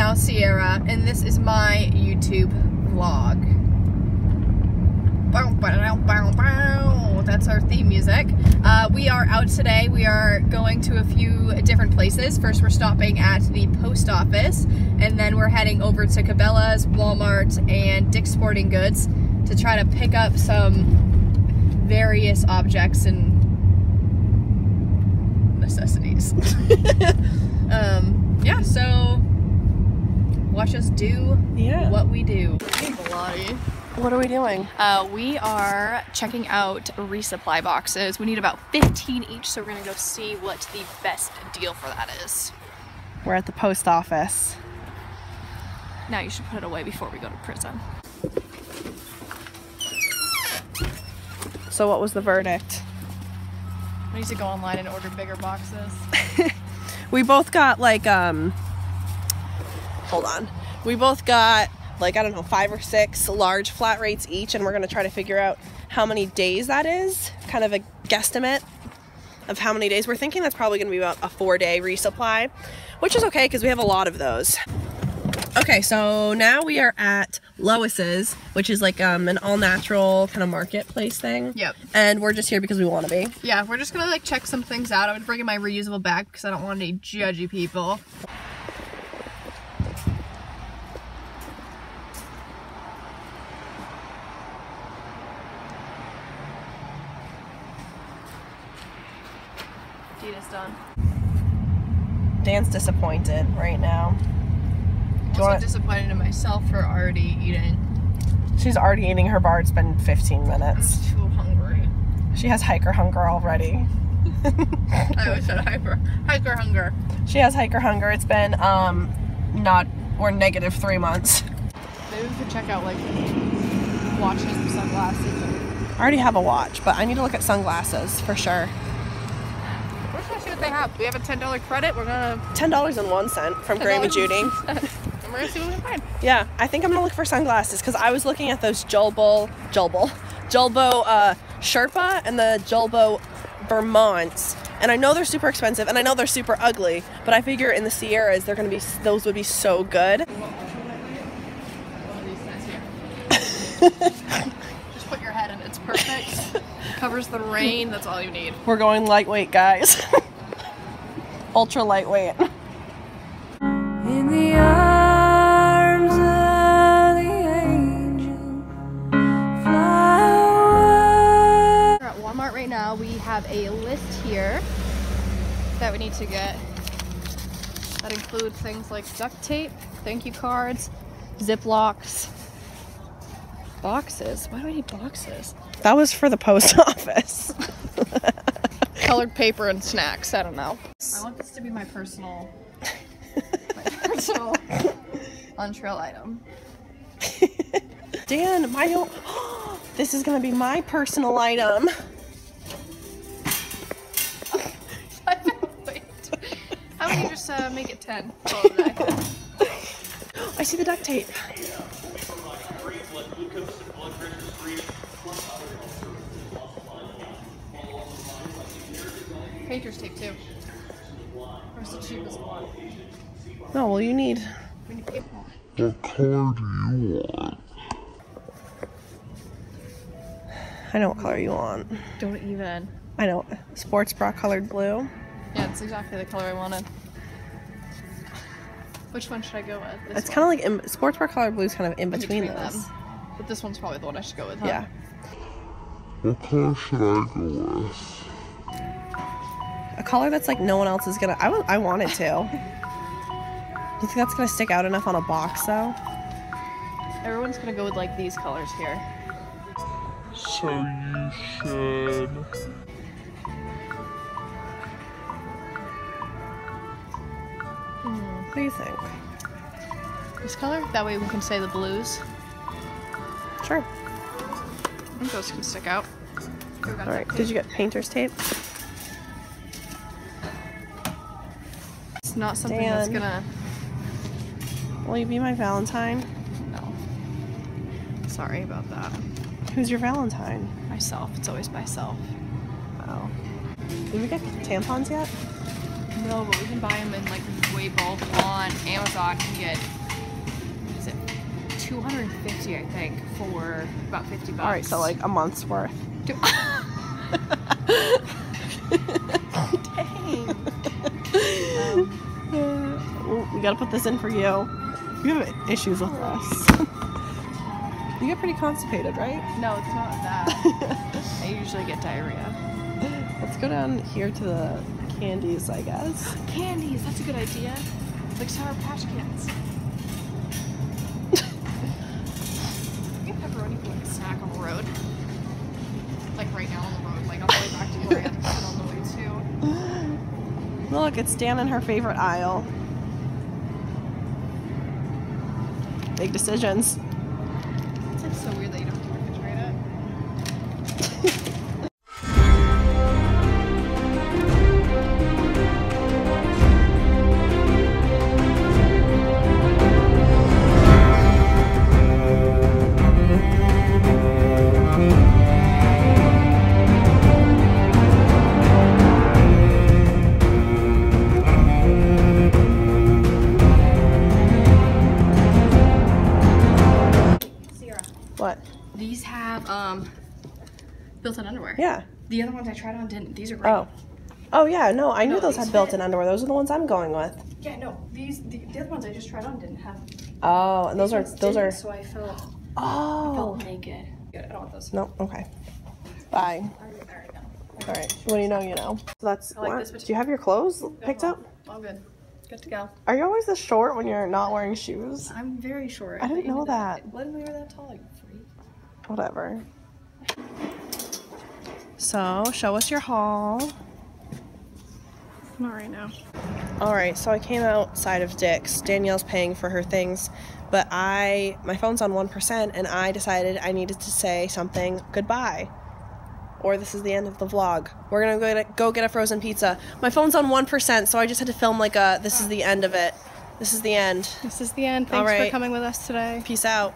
Now Sierra, and this is my YouTube vlog. That's our theme music. We are out today. We are going to a few different places. First, we're stopping at the post office, and then we're heading over to Cabela's, Walmart, and Dick's Sporting Goods to try to pick up some various objects and necessities. Yeah, so watch us do what we do. What are we doing? We are checking out resupply boxes. We need about 15 each, so we're gonna go see what the best deal for that is. We're at the post office. Now you should put it away before we go to prison. So what was the verdict? I need to go online and order bigger boxes. We both got like, hold on. We both got like, I don't know, 5 or 6 large flat rates each, and we're gonna try to figure out how many days that is. Kind of a guesstimate of how many days. We're thinking that's probably gonna be about a 4-day resupply, which is okay because we have a lot of those. Okay, so now we are at Lois's, which is like an all-natural kind of marketplace thing. Yep. And we're just here because we want to be. Yeah, we're just gonna like check some things out. I'm bringing my reusable bag because I don't want any judgy people. Dina's done. Dan's disappointed right now. Also disappointed in myself for already eating. She's already eating her bar. It's been 15 minutes. I'm too hungry. She has hiker hunger already. I always said hiker hunger. She has hiker hunger. It's been we're negative 3 months. Maybe we could check out like watches and sunglasses. I already have a watch, but I need to look at sunglasses for sure. We're just gonna see what they have. We have a $10 credit. We're gonna $10.01 from Graham and Judy. We're gonna see what we can find. Yeah, I think I'm gonna look for sunglasses because I was looking at those Julbo Sherpa and the Julbo Vermonts, and I know they're super expensive and I know they're super ugly, but I figure in the Sierras those would be so good. Just put your head in. It's perfect. Covers the rain. That's all you need. We're going lightweight, guys. Ultra lightweight. In the arms of the angel, flower. We're at Walmart right now. We have a list here that we need to get. That includes things like duct tape, thank you cards, Ziplocs, boxes. Why do I need boxes? That was for the post office. Colored paper and snacks. I don't know. I want this to be my personal on-trail item. Dan, this is gonna be my personal item. Wait. How about you just make it 10? Call it a day. I see the duct tape. Painter's tape too. Where's the cheapest one? No, well you need. We need paper. What color do you want? I know what color you want. Don't even. I know. Sports bra colored blue. Yeah, it's exactly the color I wanted. Which one should I go with? It's kind of like sports bra colored blue is kind of in between those. them. But this one's probably the one I should go with, huh? Yeah. What color should I go with? A color that's like no one else is gonna. I want it to. Do you think that's gonna stick out enough on a box though? Everyone's gonna go with like these colors here. So you should. What do you think? This color? That way we can say the blues. Sure. I think those can stick out. All right. Did you get painter's tape? It's not something that's Dan. gonna. Will you be my Valentine? No. Sorry about that. Who's your Valentine? Myself. It's always myself. Wow. Did we get tampons yet? No, but we can buy them in like way bulk on Amazon. You can get, what is it, 250 I think for about 50 bucks. All right, so like a month's worth. Dang. Well, we gotta put this in for you. You have issues with this. You get pretty constipated, right? No, it's not that. I usually get diarrhea. Let's go down here to the candies, I guess. Candies, that's a good idea. Like Sour Patch Kids. Get pepperoni for like a snack on the road. Like right now on the road, like on the way back to where I am and on the way to. Look, it's Dan in her favorite aisle. Big decisions. It's like so weird that you don't have to refrigerate it. What? These have built-in underwear. Yeah. The other ones I tried on didn't. These are great. Oh. Oh yeah, no, I knew No, those these had built-in fit. underwear. Those are the ones I'm going with. Yeah, no. The other ones I just tried on didn't have. Oh, and those are didn't, so I felt Oh. naked. Good. I don't want those. No, okay. Bye. I already know. All right. When you know, you know. So that's. I like what? this Do you have your clothes picked up? All good. Good to go. Are you always this short when you're not wearing shoes? I'm very short. I didn't You know knew that. When we were that tall, you freak. Whatever. So, show us your haul. Not right now. All right, so I came outside of Dick's. Danielle's paying for her things, but my phone's on 1%, and I decided I needed to say something goodbye. Or this is the end of the vlog. We're gonna go get a frozen pizza. My phone's on 1%, so I just had to film like this is the end of it. This is the end. This is the end. All Thanks right. for coming with us today. Peace out.